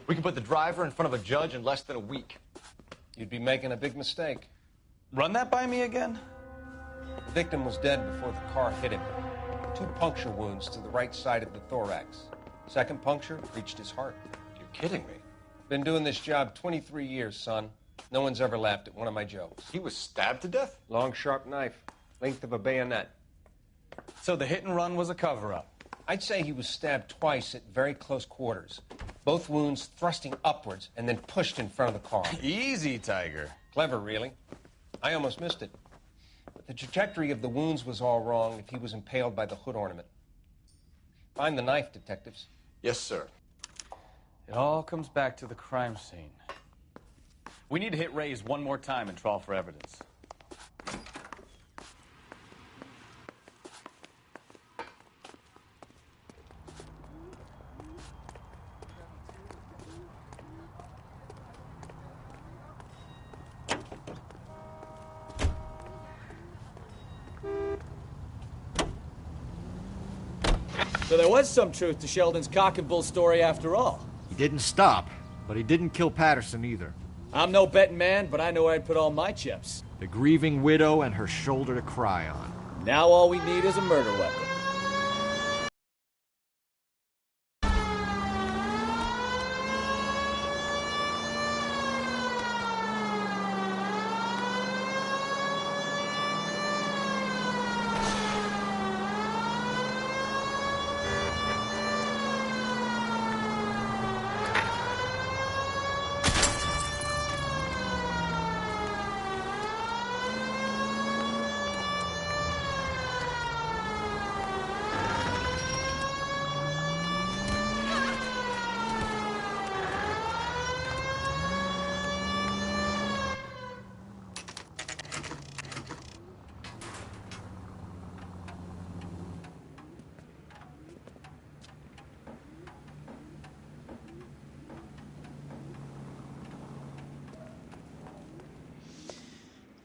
We can put the driver in front of a judge in less than a week. You'd be making a big mistake. Run that by me again? The victim was dead before the car hit him. 2 puncture wounds to the right side of the thorax. Second puncture reached his heart. You're kidding me. Been doing this job 23 years, son. No one's ever laughed at one of my jokes. He was stabbed to death? Long, sharp knife. Length of a bayonet. So the hit and run was a cover-up? I'd say he was stabbed twice at very close quarters. Both wounds thrusting upwards and then pushed in front of the car. Easy, Tiger. Clever, really. I almost missed it. But the trajectory of the wounds was all wrong if he was impaled by the hood ornament. Find the knife, detectives. Yes, sir. It all comes back to the crime scene. We need to hit Ray's one more time and trawl for evidence. So there was some truth to Sheldon's cock and bull story after all. He didn't stop, but he didn't kill Patterson either. I'm no betting man, but I know where I'd put all my chips. The grieving widow and her shoulder to cry on. Now all we need is a murder weapon.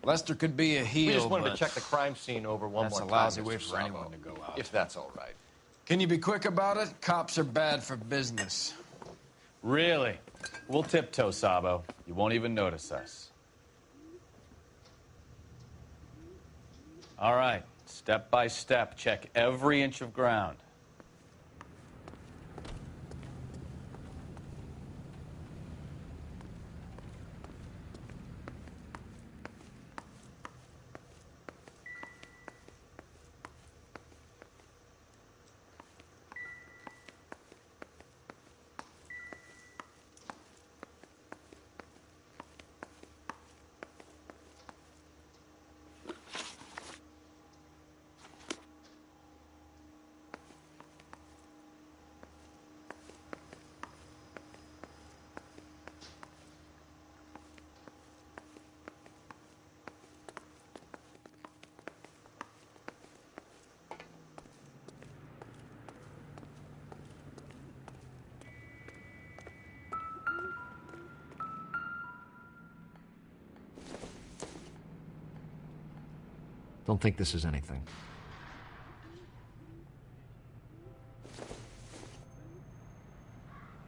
Lester could be a heel, We just wanted but to check the crime scene over one that's more a time. lousy Mr. way for Sabo, anyone to go out. If that's all right. Can you be quick about it? Cops are bad for business. Really? We'll tiptoe, Sabo. You won't even notice us. All right, step by step, check every inch of ground. Don't think this is anything.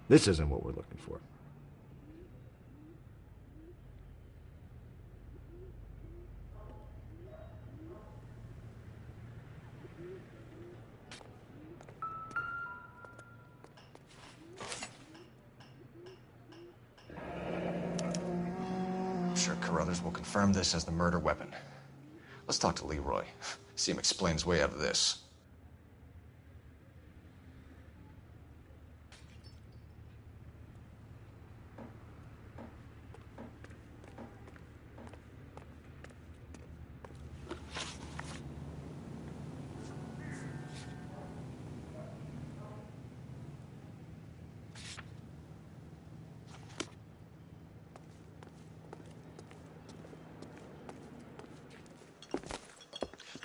This isn't what we're looking for. I'm sure Carruthers will confirm this as the murder weapon. Let's talk to Leroy. See him explain his way out of this.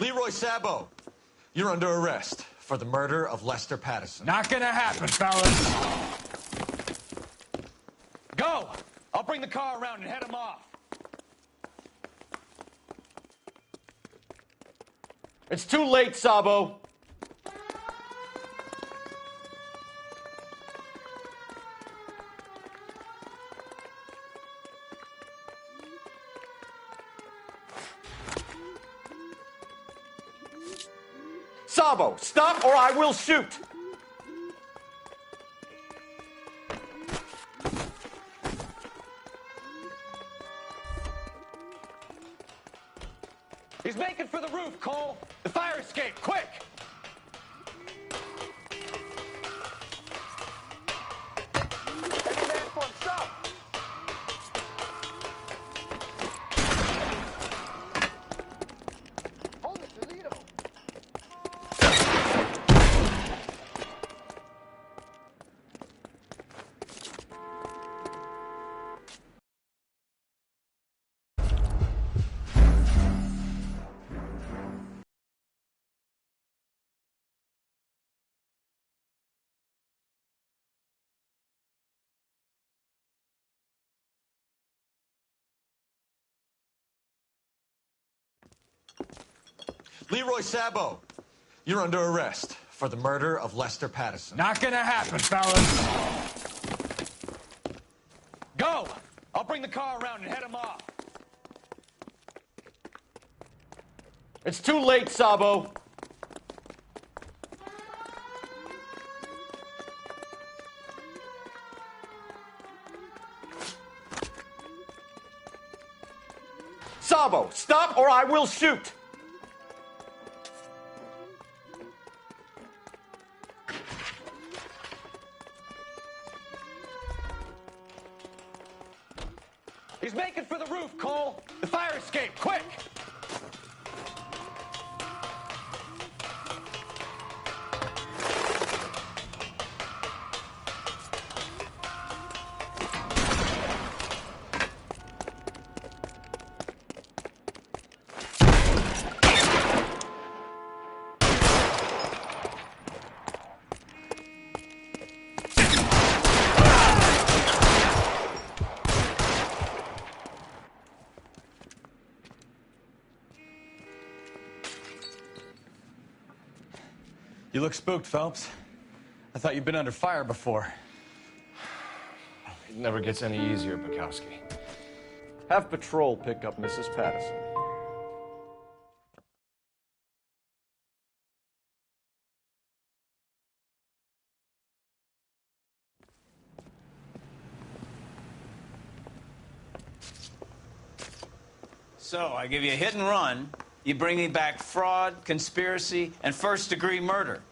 Leroy Sabo, you're under arrest for the murder of Lester Patterson. Not gonna happen, fellas. Go! I'll bring the car around and head him off. It's too late, Sabo. Sabo, stop or I will shoot! He's making for the roof, Cole! The fire escape, quick! Heavy man for him, stop! Hold it, Toledo! Leroy Sabo, you're under arrest for the murder of Lester Patterson. Not gonna happen, fellas. Go! I'll bring the car around and head him off. It's too late, Sabo. Sabo, stop or I will shoot! He's making for the roof, Cole! The fire escape, quick! You look spooked, Phelps. I thought you'd been under fire before. It never gets any easier, Bukowski. Have patrol pick up Mrs. Patterson. So, I give you a hit and run. You bring me back fraud, conspiracy, and first-degree murder.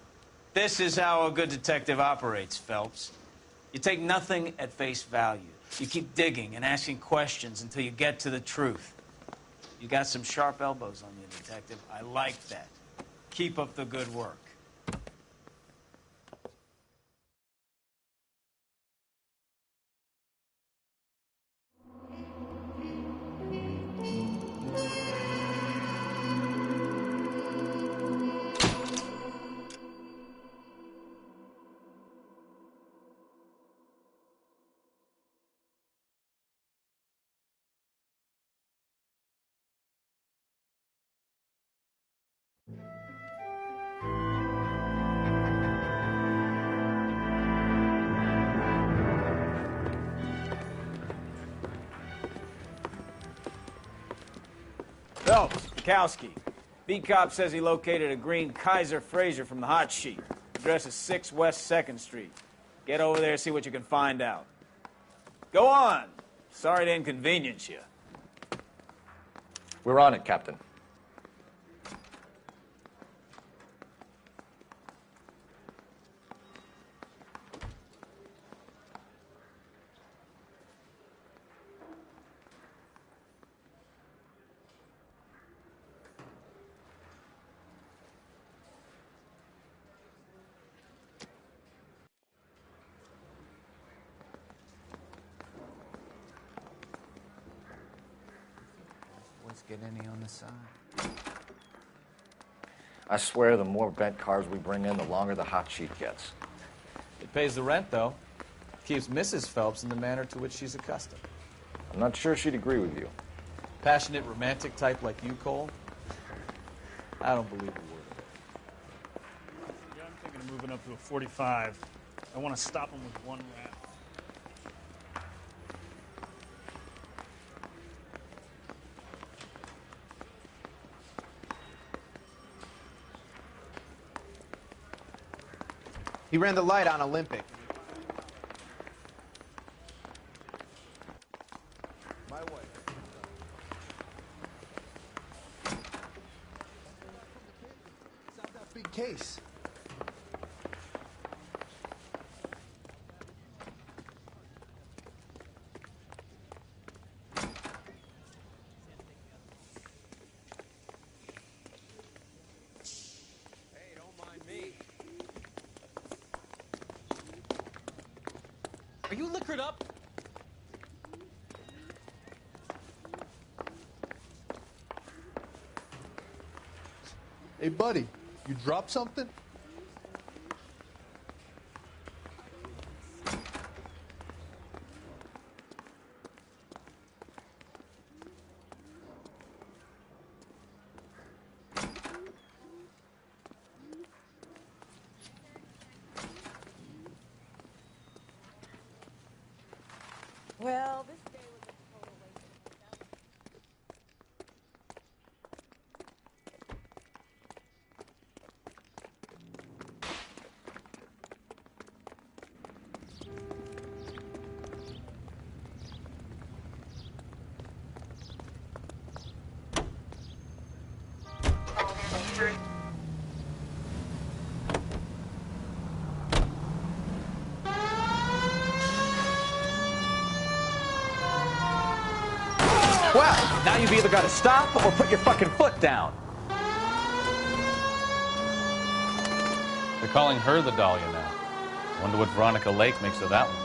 This is how a good detective operates, Phelps. You take nothing at face value. You keep digging and asking questions until you get to the truth. You got some sharp elbows on you, detective. I like that. Keep up the good work. Phelps, Bukowski. B-Cop says he located a green Kaiser Fraser from the hot sheet. Address is 6 West 2nd Street. Get over there and see what you can find out. Go on. Sorry to inconvenience you. We're on it, Captain. Get any on the side? I swear the more bent cars we bring in, the longer the hot sheet gets. It pays the rent, though. Keeps Mrs. Phelps in the manner to which she's accustomed. I'm not sure she'd agree with you. Passionate, romantic type like you, Cole? I don't believe a word of it. Yeah, I'm thinking of moving up to a 45. I want to stop him with one rap. He ran the light on Olympic. My way. It's not that big case. Are you liquored up? Hey, buddy, you dropped something? Well, this day was a total waste of time. Well, now you've either got to stop or put your fucking foot down. They're calling her the Dahlia now. Wonder what Veronica Lake makes of that one.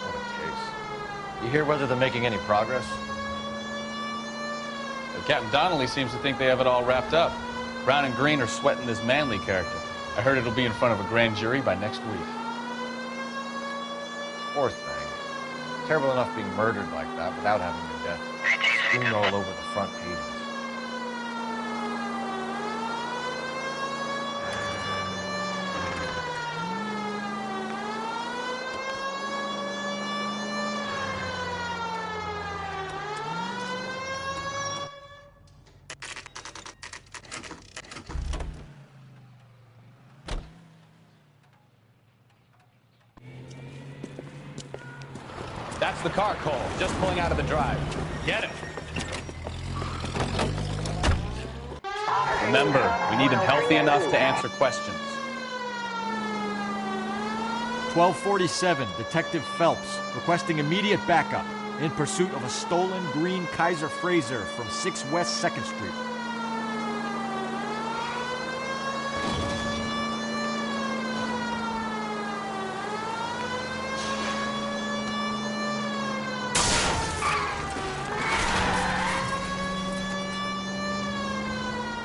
What a case. You hear whether they're making any progress? But Captain Donnelly seems to think they have it all wrapped up. Brown and Green are sweating this Manley character. I heard it'll be in front of a grand jury by next week. Poor thing. Terrible enough being murdered like that without having your death strewn all over the front pages. That's the car, Cole. Just pulling out of the drive. Get it. Remember, we need him healthy enough to answer questions. 1247, Detective Phelps, requesting immediate backup in pursuit of a stolen green Kaiser Frazer from 6 West 2nd Street.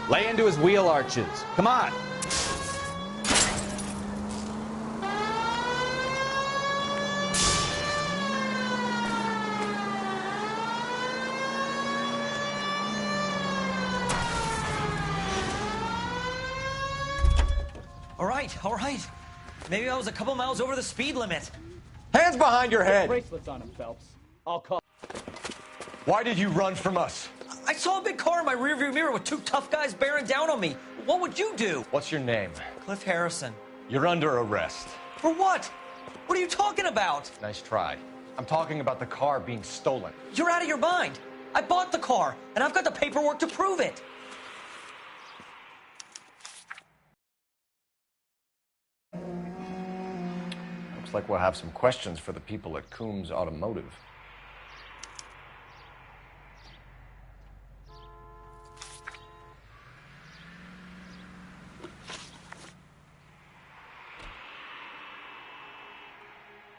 Lay into his wheel arches. Come on. All right. Maybe I was a couple miles over the speed limit. Hands behind your head! Bracelets on him, Phelps. I'll call. Why did you run from us? I saw a big car in my rearview mirror with 2 tough guys bearing down on me. What would you do? What's your name? Cliff Harrison. You're under arrest. For what? What are you talking about? Nice try. I'm talking about the car being stolen. You're out of your mind. I bought the car, and I've got the paperwork to prove it. Looks like we'll have some questions for the people at Coombs Automotive.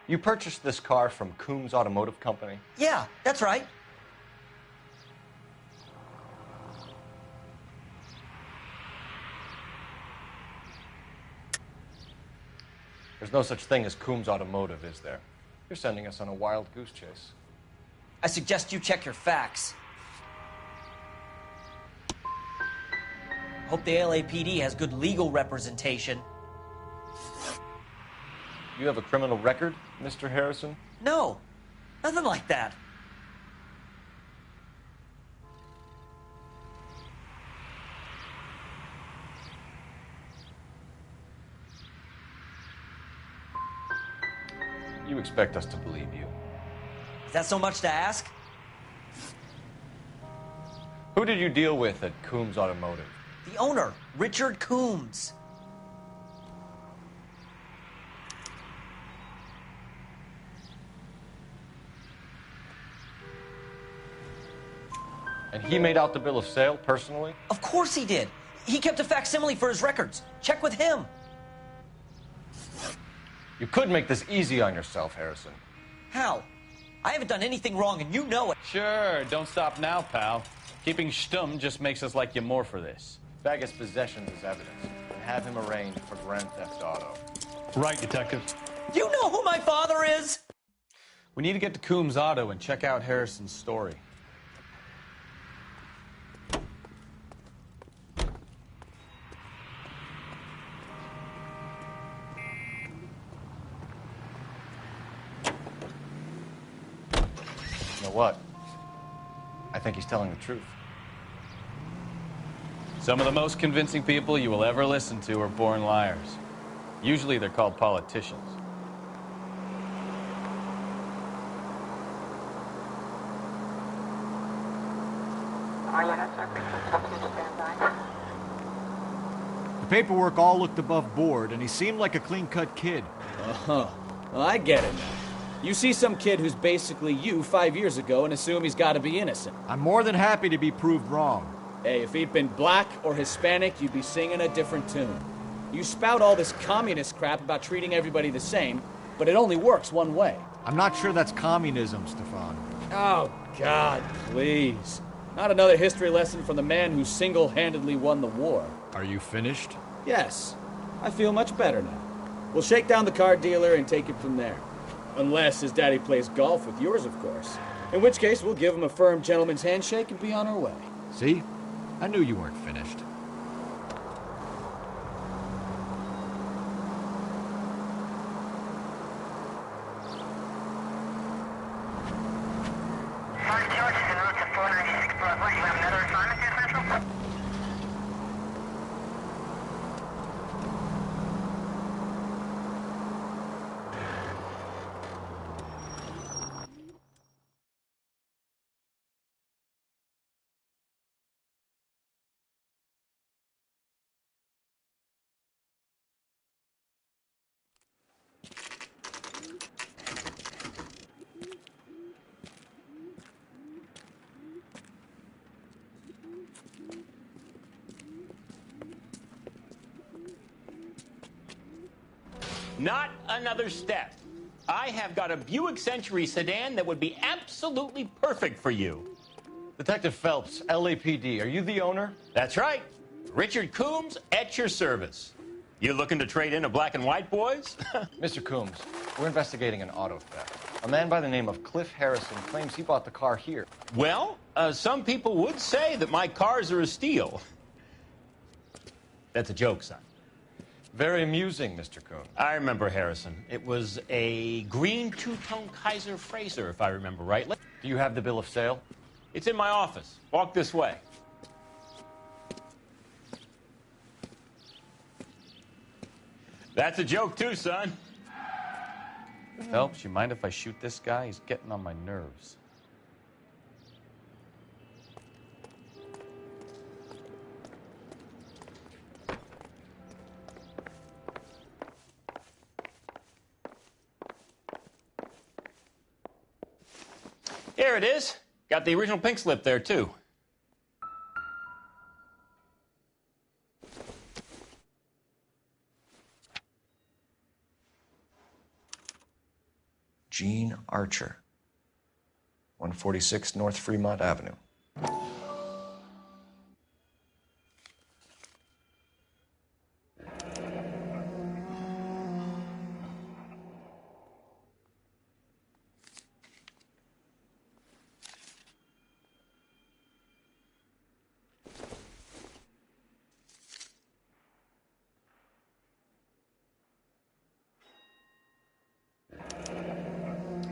You purchased this car from Coombs Automotive Company? Yeah, that's right. There's no such thing as Coombs Automotive, is there? You're sending us on a wild goose chase. I suggest you check your facts. Hope the LAPD has good legal representation. You have a criminal record, Mr. Harrison? No, nothing like that. You expect us to believe you. Is that so much to ask? Who did you deal with at Coombs Automotive? The owner, Richard Coombs. And he made out the bill of sale personally? Of course he did. He kept a facsimile for his records. Check with him. You could make this easy on yourself, Harrison. How? I haven't done anything wrong, and you know it. Sure, don't stop now, pal. Keeping stum just makes us like you more for this. Bag his possessions as evidence, and have him arraigned for Grand Theft Auto. Right, Detective. Do you know who my father is? We need to get to Coombs Auto and check out Harrison's story. You know what? I think he's telling the truth. Some of the most convincing people you will ever listen to are born liars. Usually they're called politicians. The paperwork all looked above board, and he seemed like a clean-cut kid. Oh, well, I get it now. You see some kid who's basically you 5 years ago and assume he's got to be innocent. I'm more than happy to be proved wrong. Hey, if he'd been black or Hispanic, you'd be singing a different tune. You spout all this communist crap about treating everybody the same, but it only works one way. I'm not sure that's communism, Stefan. Oh, God, please. Not another history lesson from the man who single-handedly won the war. Are you finished? Yes. I feel much better now. We'll shake down the car dealer and take it from there. Unless his daddy plays golf with yours, of course. In which case, we'll give him a firm gentleman's handshake and be on our way. See? I knew you weren't finished. Not another step. I have got a Buick Century sedan that would be absolutely perfect for you. Detective Phelps, LAPD, are you the owner? That's right. Richard Coombs at your service. You looking to trade in a black and white, boys? Mr. Coombs, we're investigating an auto theft. A man by the name of Cliff Harrison claims he bought the car here. Well, some people would say that my cars are a steal. That's a joke, son. Very amusing, Mr. Coombs. I remember Harrison. It was a green two-tone Kaiser Frazer, if I remember right. Do you have the bill of sale? It's in my office. Walk this way. That's a joke, too, son. Phelps, you mind if I shoot this guy? He's getting on my nerves. Here it is. Got the original pink slip there, too. Gene Archer, 146 North Fremont Avenue.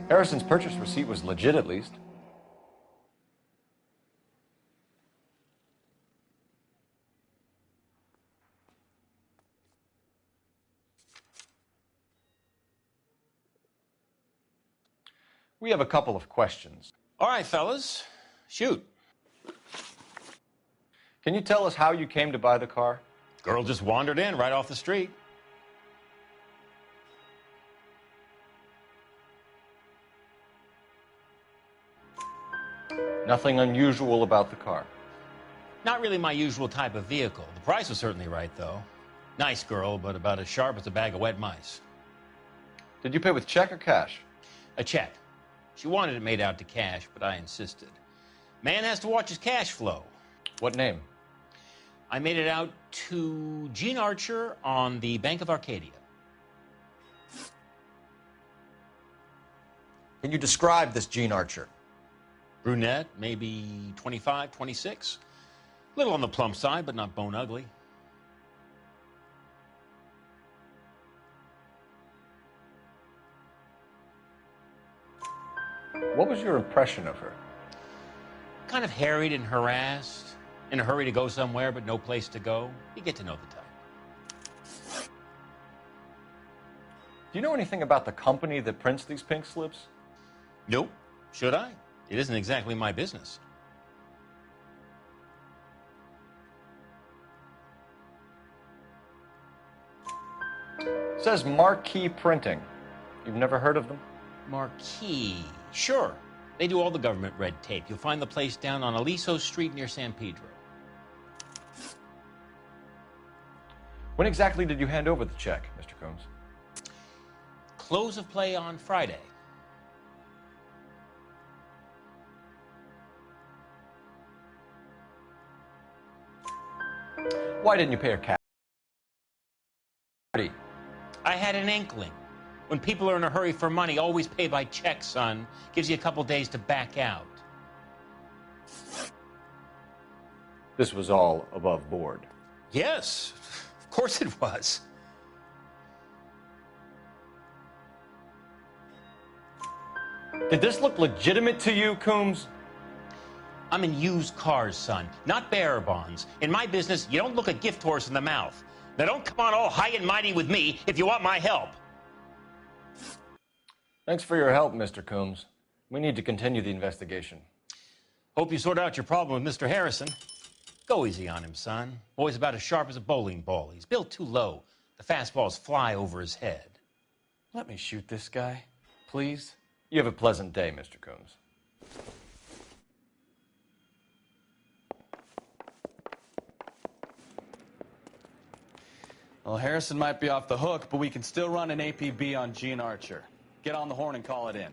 Harrison's purchase receipt was legit, at least. We have a couple of questions. All right, fellas, shoot. Can you tell us how you came to buy the car? Girl just wandered in right off the street. Nothing unusual about the car. Not really my usual type of vehicle. The price was certainly right, though. Nice girl, but about as sharp as a bag of wet mice. Did you pay with check or cash? A check. She wanted it made out to cash, but I insisted. Man has to watch his cash flow. What name? I made it out to Gene Archer on the Bank of Arcadia. Can you describe this Gene Archer? Brunette, maybe 25, 26. A little on the plump side, but not bone ugly. What was your impression of her? Kind of harried and harassed. In a hurry to go somewhere, but no place to go. You get to know the type. Do you know anything about the company that prints these pink slips? Nope. Should I? It isn't exactly my business. It says Marquee Printing. You've never heard of them? Marquee. Sure. They do all the government red tape. You'll find the place down on Aliso Street near San Pedro. When exactly did you hand over the check, Mr. Combs? Close of play on Friday. Why didn't you pay her cash? I had an inkling. When people are in a hurry for money, always pay by check, son. Gives you a couple days to back out. This was all above board. Yes, of course it was. Did this look legitimate to you, Coombs? I'm in used cars, son, not bearer bonds. In my business, you don't look a gift horse in the mouth. Now don't come on all high and mighty with me if you want my help. Thanks for your help, Mr. Coombs. We need to continue the investigation. Hope you sort out your problem with Mr. Harrison. Go easy on him, son. Boy's about as sharp as a bowling ball. He's built too low. The fastballs fly over his head. Let me shoot this guy, please. You have a pleasant day, Mr. Coombs. Well, Harrison might be off the hook, but we can still run an APB on Gene Archer. Get on the horn and call it in.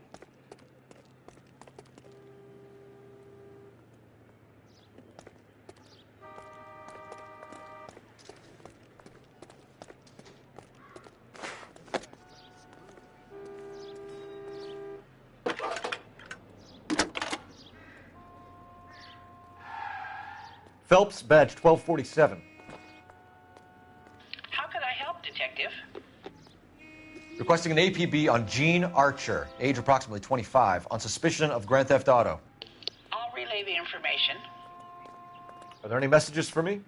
Phelps, badge 1247. How could I help, Detective? Requesting an APB on Gene Archer, age approximately 25, on suspicion of grand theft auto. I'll relay the information. Are there any messages for me?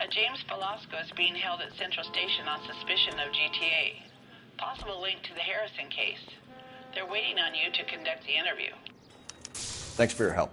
A James Velasco is being held at Central Station on suspicion of GTA. Possible link to the Harrison case. They're waiting on you to conduct the interview. Thanks for your help.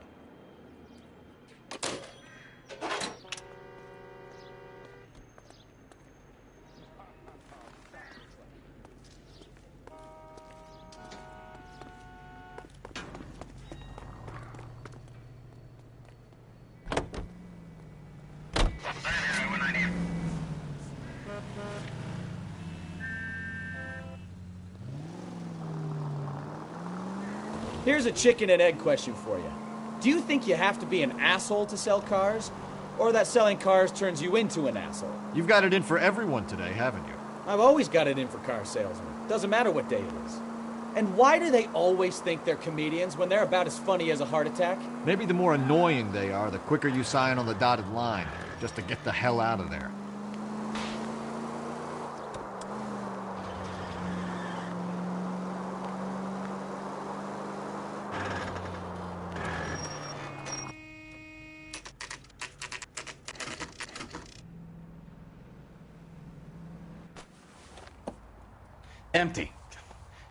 Here's a chicken and egg question for you. Do you think you have to be an asshole to sell cars? Or that selling cars turns you into an asshole? You've got it in for everyone today, haven't you? I've always got it in for car salesmen. Doesn't matter what day it is. And why do they always think they're comedians when they're about as funny as a heart attack? Maybe the more annoying they are, the quicker you sign on the dotted line, just to get the hell out of there. Empty.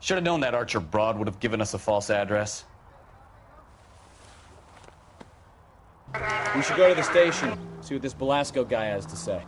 Should have known that Archer broad would have given us a false address. We should go to the station, see what this Belasco guy has to say.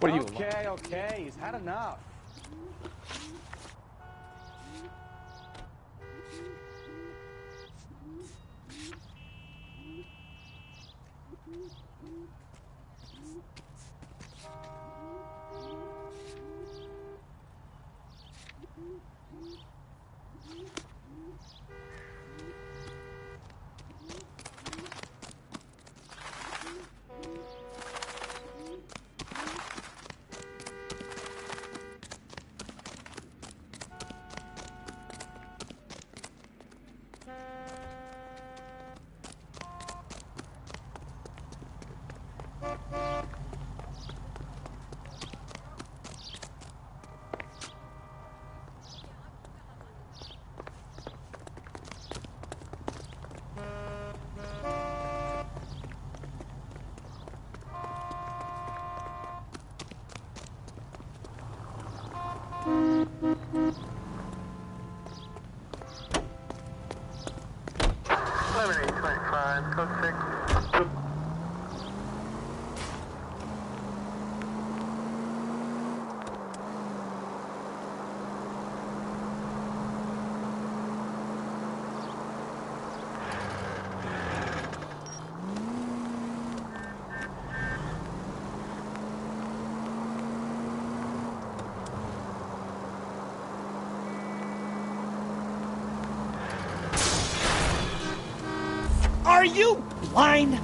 What are you? Okay, he's had enough. Are you blind?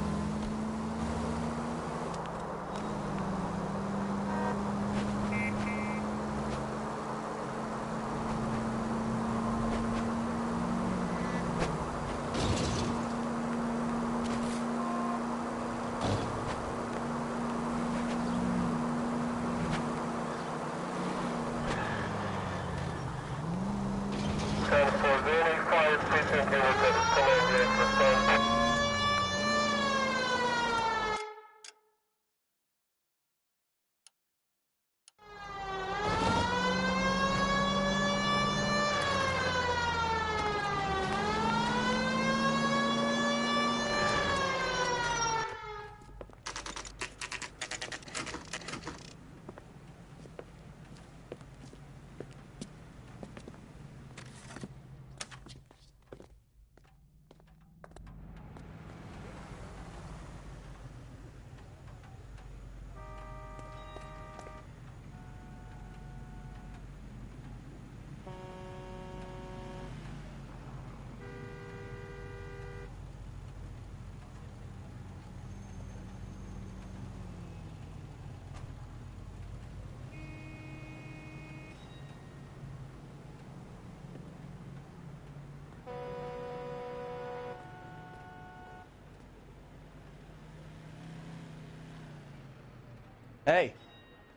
Hey,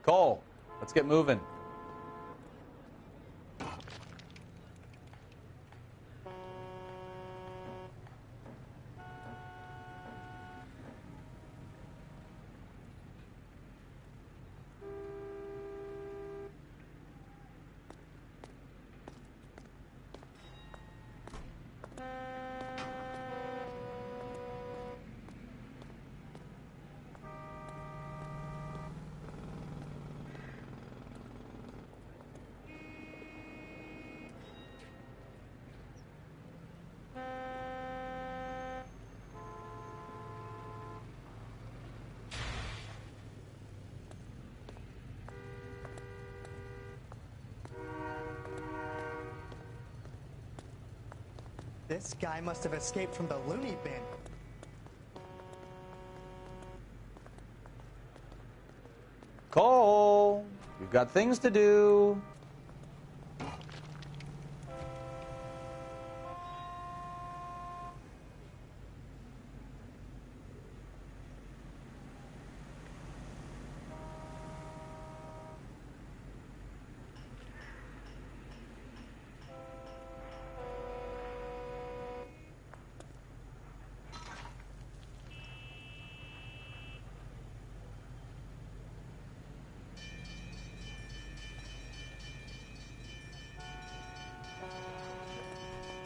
Cole, let's get moving. This guy must have escaped from the loony bin. Cole, we've got things to do.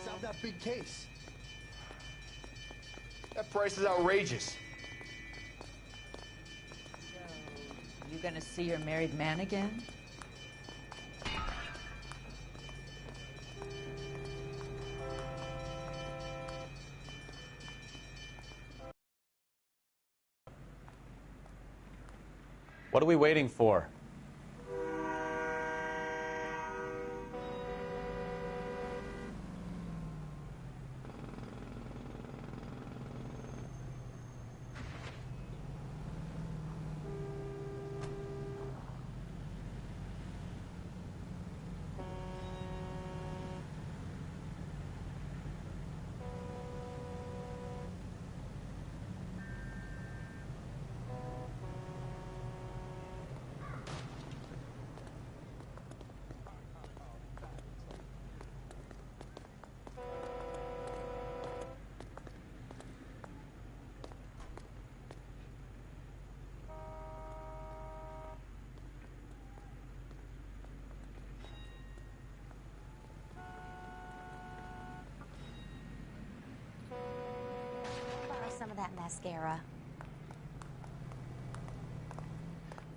Solve that big case. That price is outrageous. You gonna see your married man again? What are we waiting for? Some of that mascara.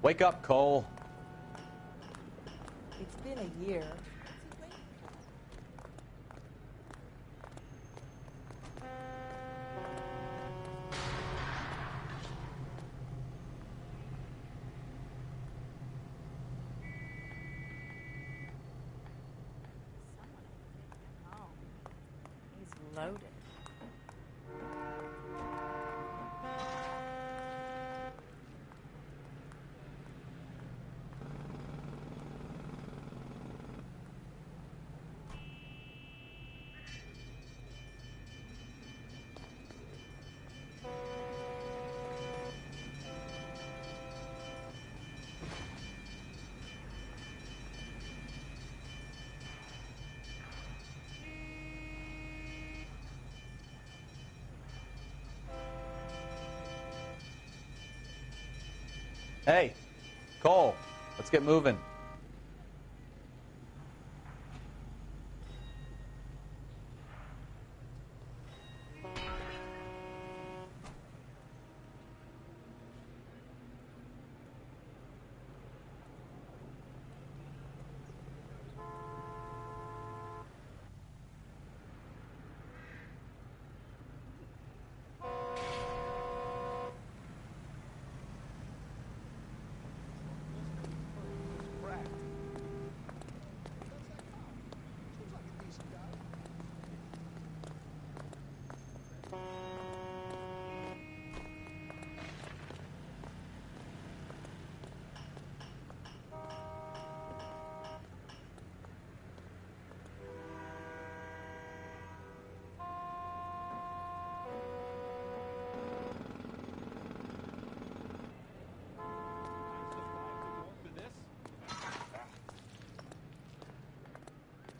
Wake up, Cole. It's been a year. He's loaded. Hey, Cole, let's get moving.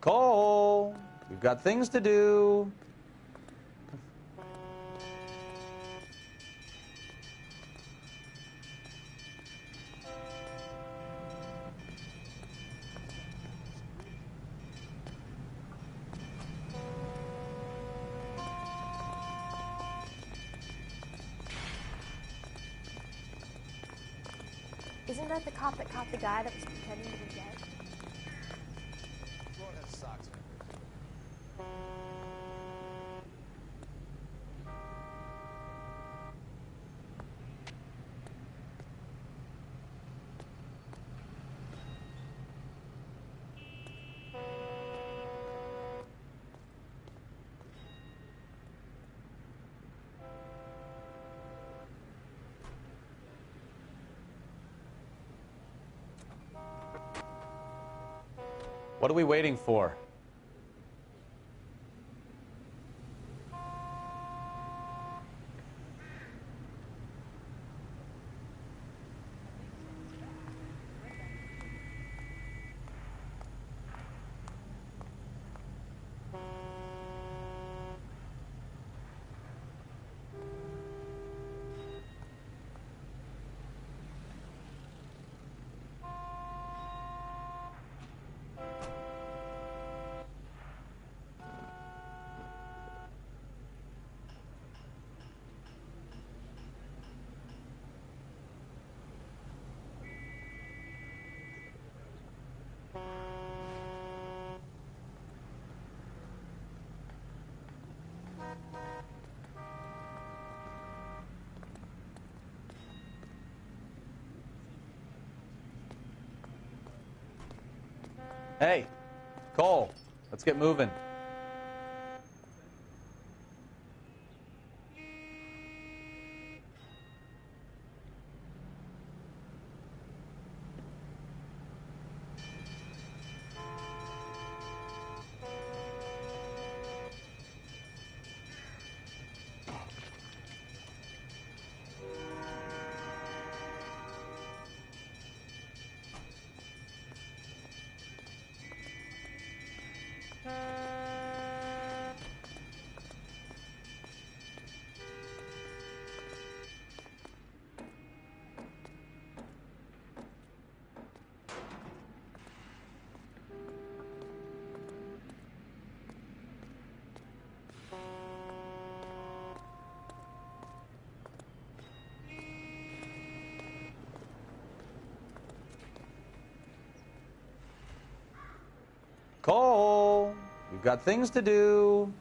Cole, we've got things to do. Isn't that the cop that caught the guy that was pretending to be dead? What are we waiting for? Hey, Cole, let's get moving. Cole, we've got things to do.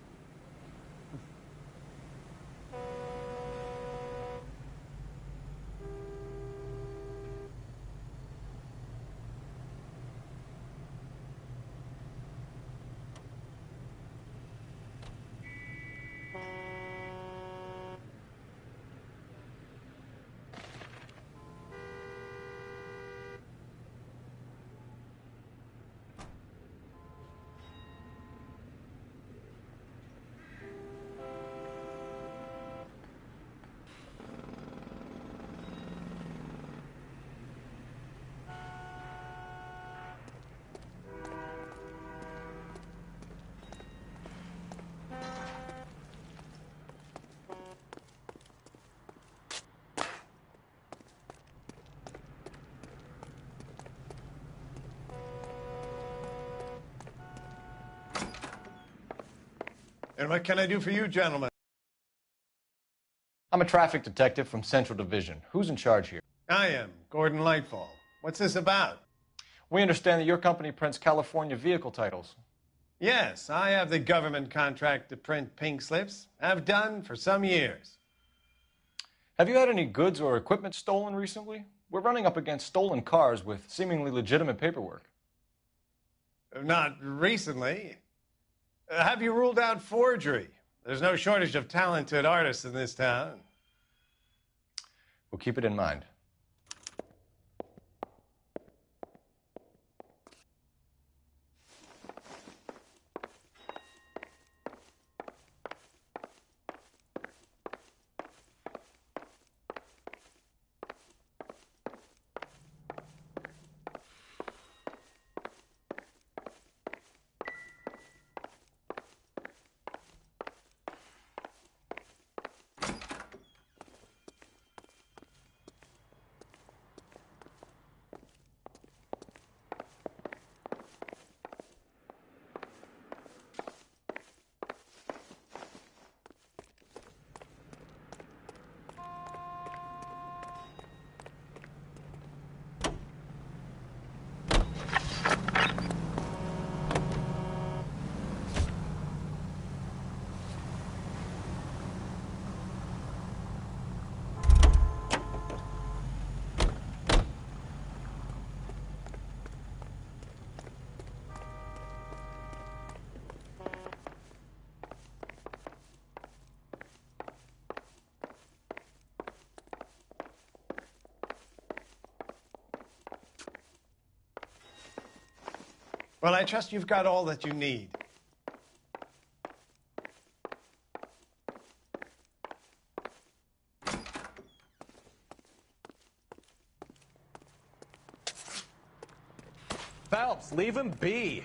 And what can I do for you, gentlemen? I'm a traffic detective from Central Division. Who's in charge here? I am, Gordon Lightfall. What's this about? We understand that your company prints California vehicle titles. Yes, I have the government contract to print pink slips. I've done for some years. Have you had any goods or equipment stolen recently? We're running up against stolen cars with seemingly legitimate paperwork. Not recently. Have you ruled out forgery? There's no shortage of talented artists in this town. We'll keep it in mind. Well, I trust you've got all that you need. Phelps, leave him be.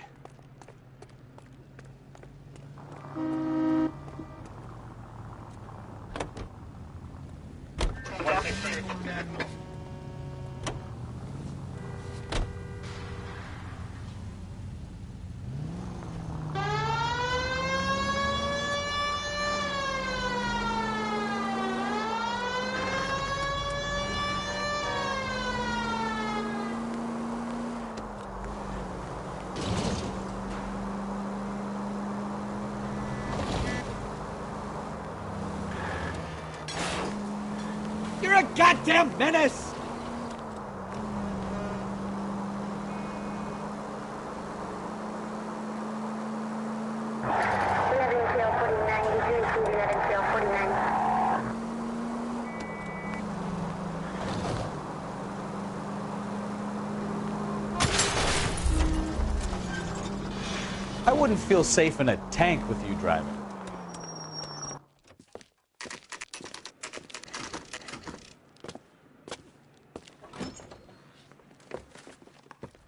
You're a goddamn menace! I wouldn't feel safe in a tank with you driving.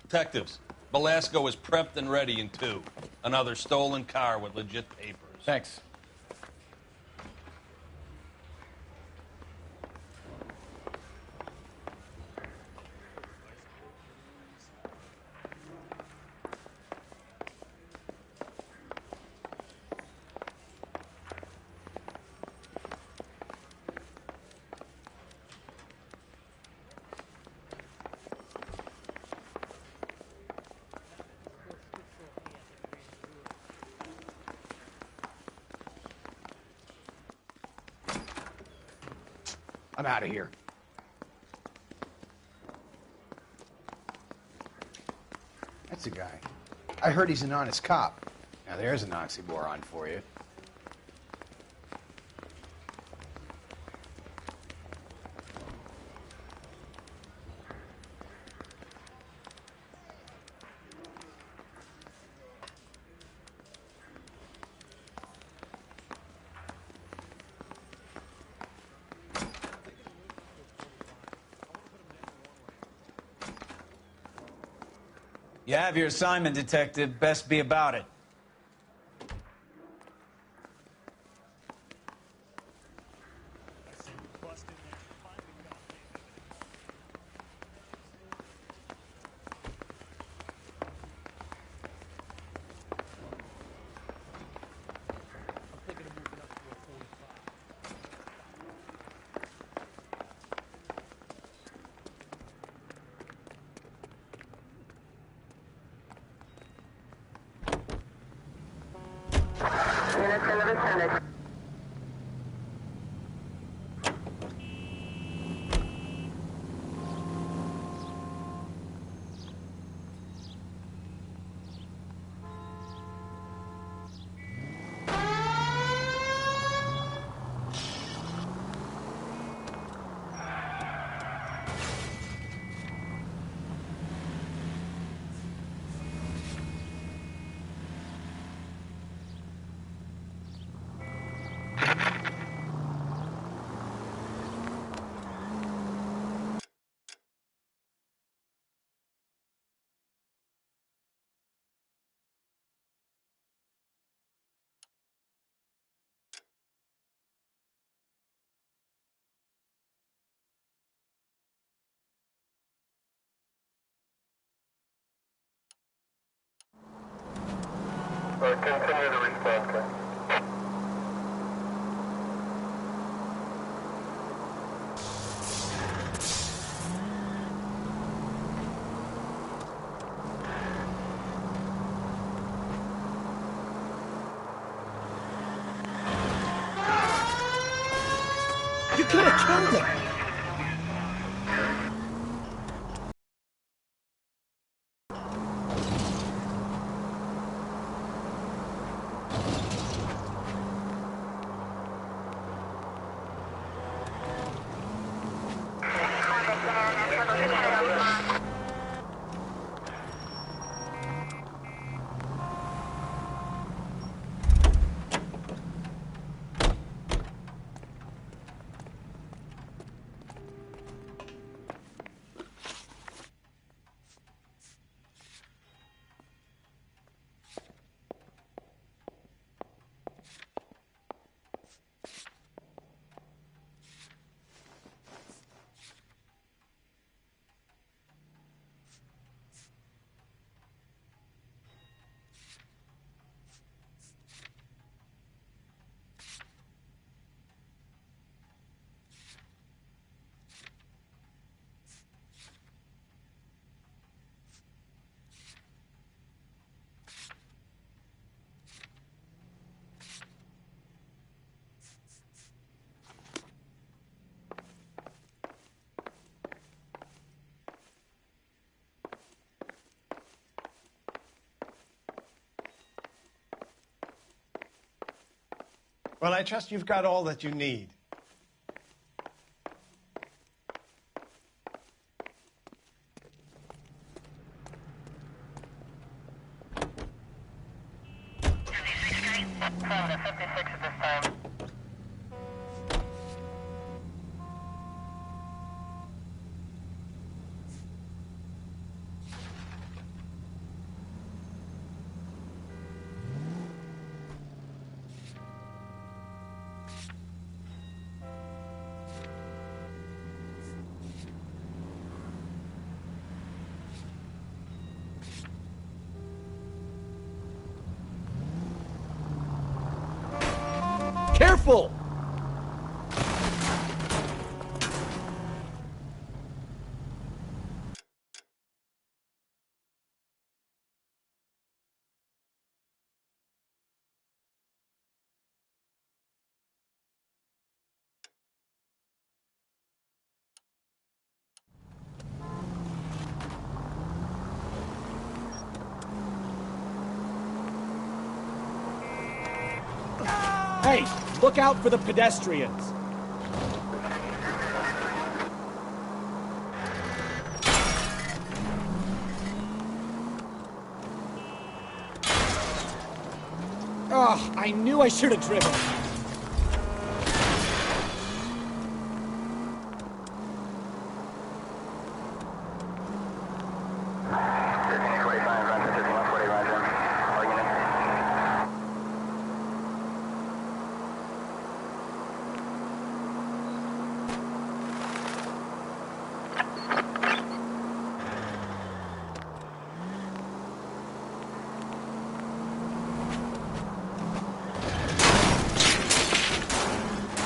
Detectives, Velasco is prepped and ready in 2. Another stolen car with legit papers. Thanks. I'm out of here. That's a guy. I heard he's an honest cop. Now there's an oxymoron for you. You have your assignment, Detective. Best be about it. Continue to respond, sir. You could have killed him! Well, I trust you've got all that you need. Careful! Hey, look out for the pedestrians. Oh, I knew I should have driven.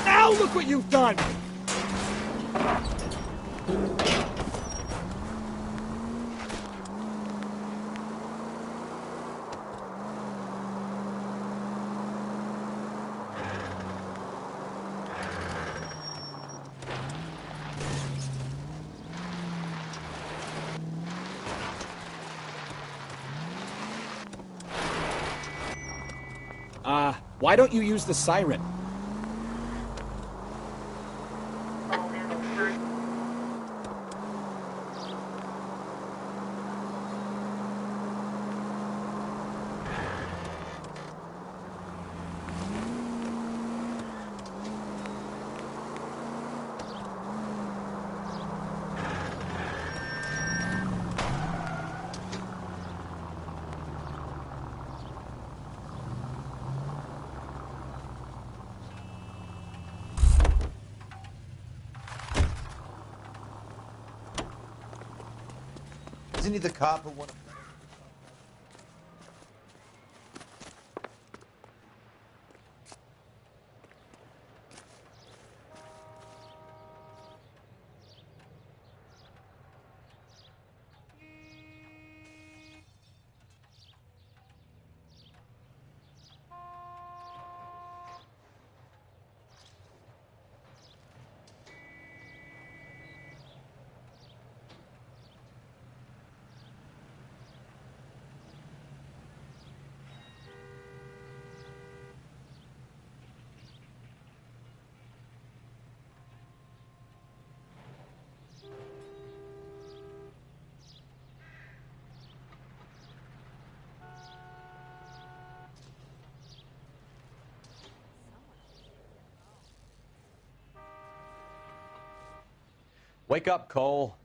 Now look what you've done! Why don't you use the siren? Isn't he the cop who won? Wake up, Cole.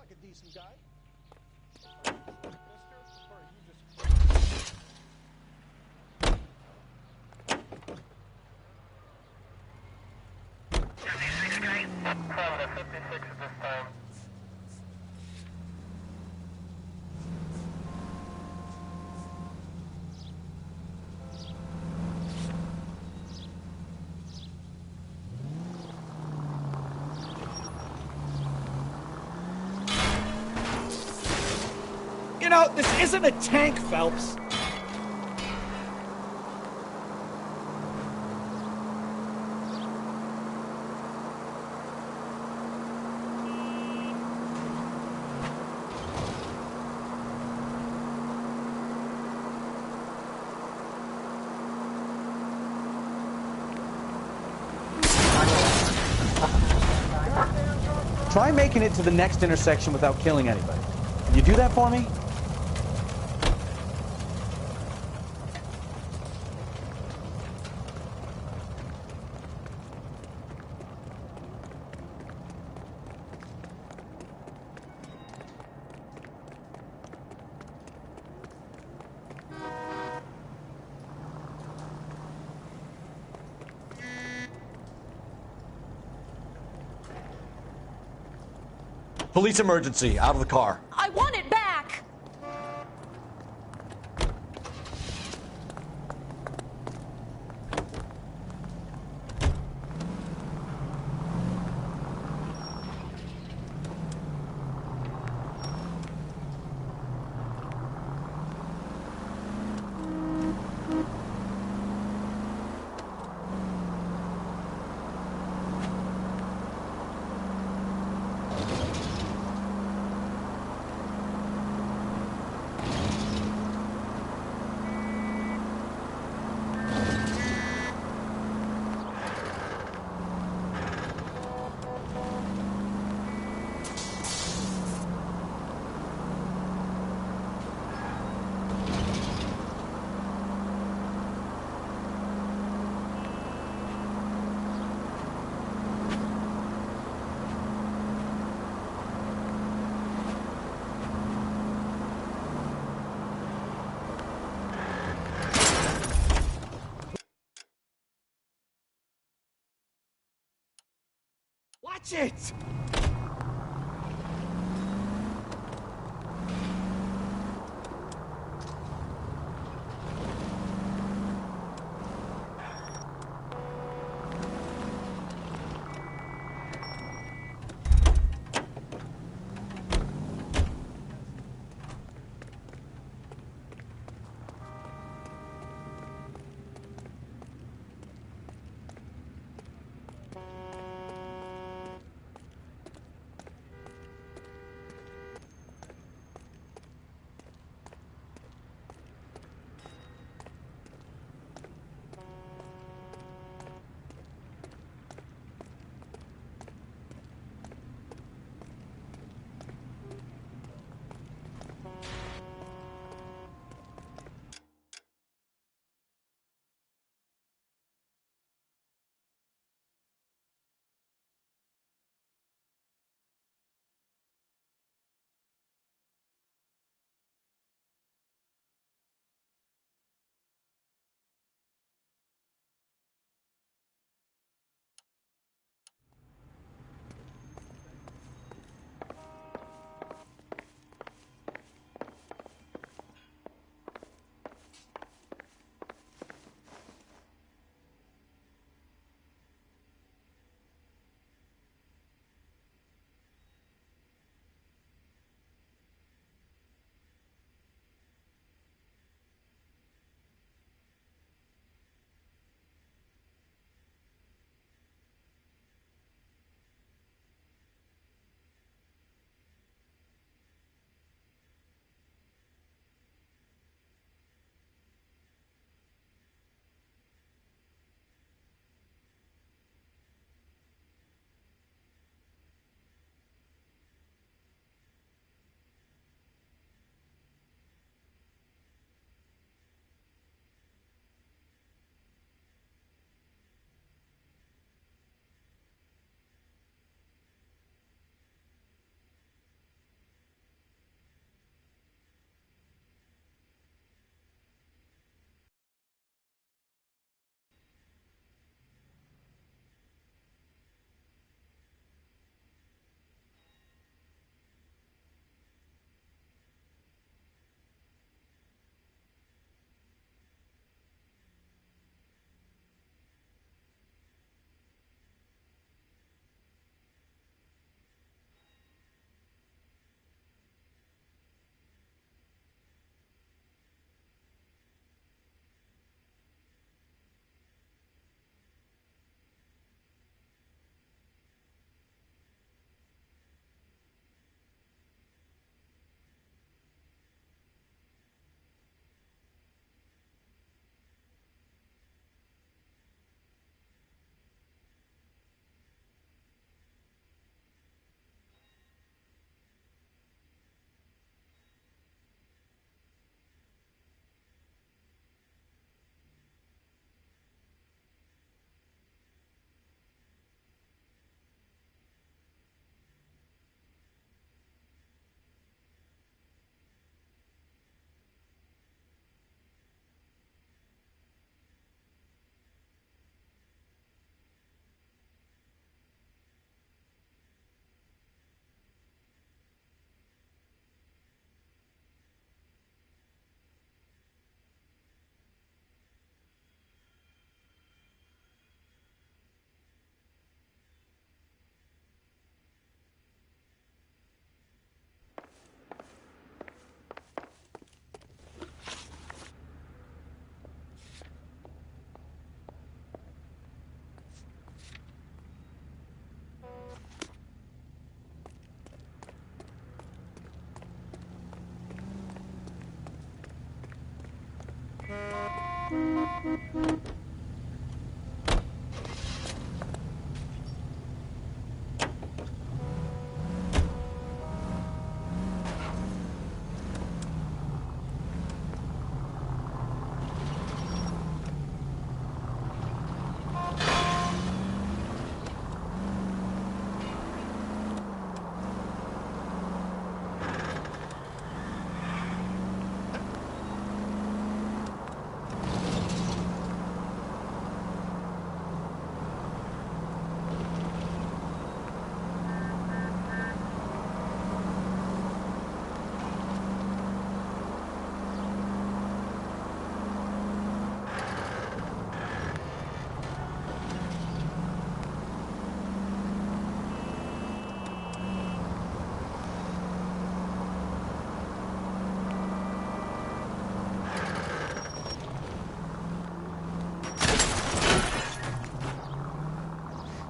like a decent guy. You know, this isn't a tank, Phelps. Try making it to the next intersection without killing anybody. Can you do that for me? Police emergency, out of the car. I want it back! Watch it!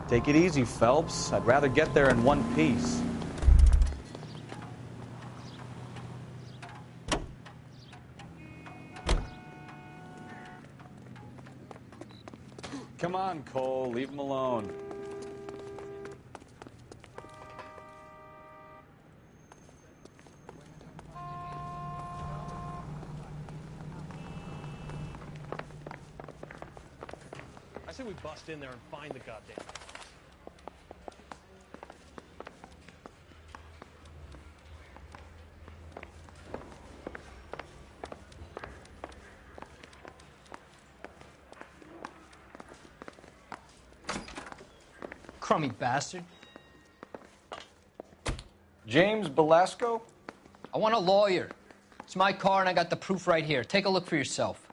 Take it easy, Phelps. I'd rather get there in one piece. Come on, Cole. Leave him alone. I say we bust in there and find the goddamn thing. Crummy bastard. James Belasco? I want a lawyer. It's my car and I got the proof right here. Take a look for yourself.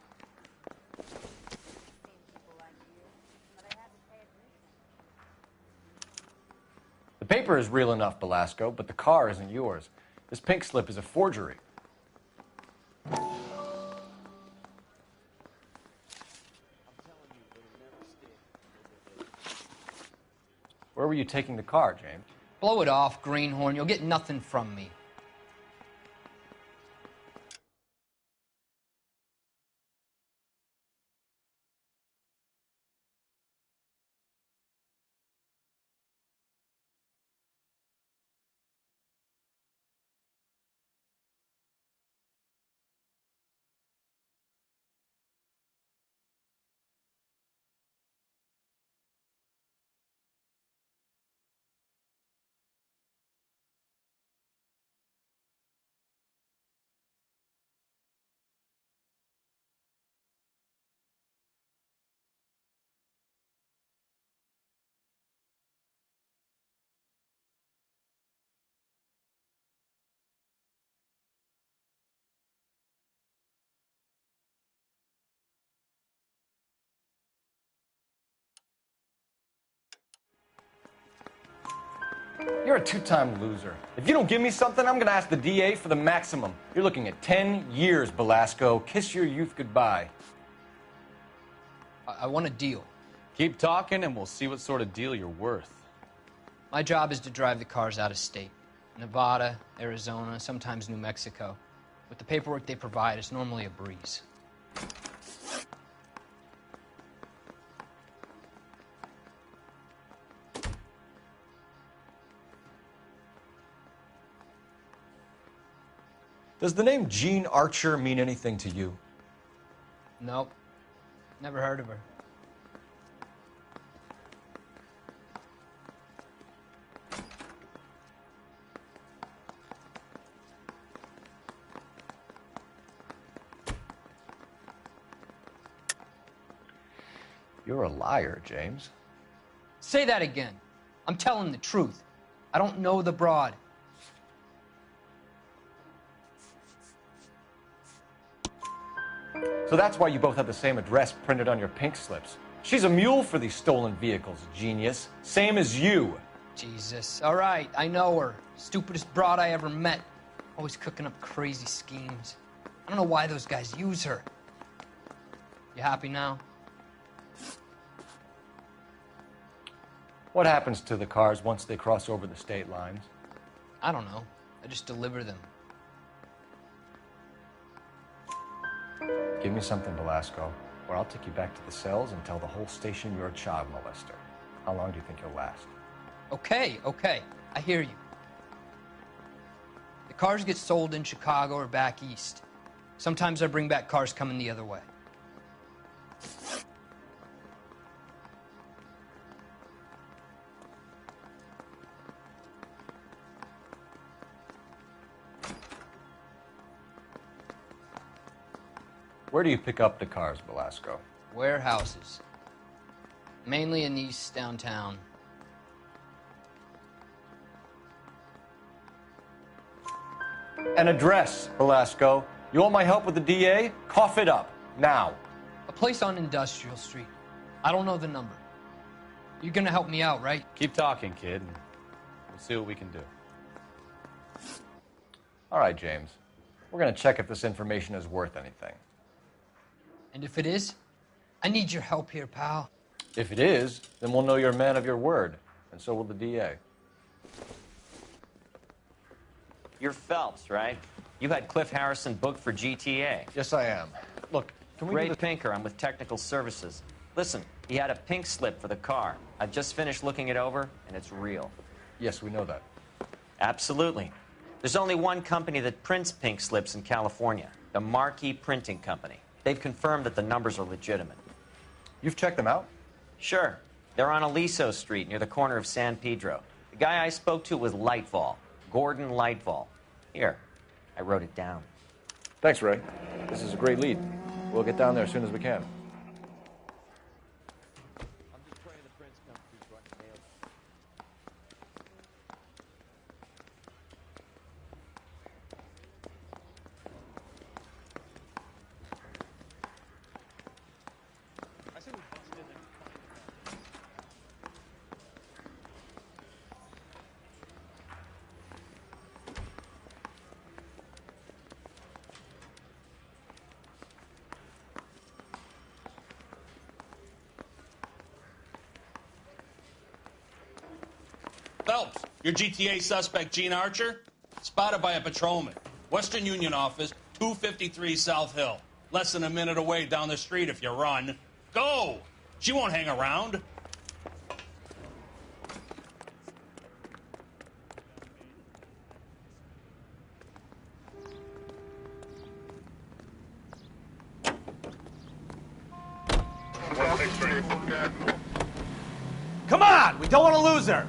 The paper is real enough, Belasco, but the car isn't yours. This pink slip is a forgery. Where were you taking the car, James? Blow it off, greenhorn. You'll get nothing from me. You're a two-time loser. If you don't give me something, I'm gonna ask the DA for the maximum. You're looking at 10 years, Belasco. Kiss your youth goodbye. I want a deal. Keep talking and we'll see what sort of deal you're worth. My job is to drive the cars out of state. Nevada, Arizona, sometimes New Mexico. With the paperwork they provide, it's normally a breeze. Does the name Jean Archer mean anything to you? Nope. Never heard of her. You're a liar, James. Say that again. I'm telling the truth. I don't know the broad. So that's why you both have the same address printed on your pink slips. She's a mule for these stolen vehicles, genius. Same as you. Jesus. All right, I know her. Stupidest broad I ever met. Always cooking up crazy schemes. I don't know why those guys use her. You happy now? What happens to the cars once they cross over the state lines? I don't know. I just deliver them. Give me something, Belasco, or I'll take you back to the cells and tell the whole station you're a child molester. How long do you think you'll last? Okay. I hear you. The cars get sold in Chicago or back east. Sometimes I bring back cars coming the other way. Where do you pick up the cars, Belasco? Warehouses. Mainly in East downtown. An address, Belasco. You want my help with the DA? Cough it up, now. A place on Industrial Street. I don't know the number. You're gonna help me out, right? Keep talking, kid, and we'll see what we can do. All right, James. We're gonna check if this information is worth anything. And if it is, I need your help here, pal. If it is, then we'll know you're a man of your word, and so will the DA. You're Phelps, right? You had Cliff Harrison booked for GTA. Yes, I am. Look, can we... Ray Pinker, I'm with Technical Services. Listen, he had a pink slip for the car. I've just finished looking it over, and it's real. Yes, we know that. Absolutely. There's only one company that prints pink slips in California, the Marquee Printing Company. They've confirmed that the numbers are legitimate. You've checked them out? Sure. They're on Aliso Street, near the corner of San Pedro. The guy I spoke to was Lightfall, Gordon Lightfall. Here, I wrote it down. Thanks, Ray. This is a great lead. We'll get down there as soon as we can. Phelps, your GTA suspect, Gene Archer, spotted by a patrolman. Western Union office, 253 South Hill. Less than a minute away down the street if you run. Go! She won't hang around. Come on! We don't want to lose her!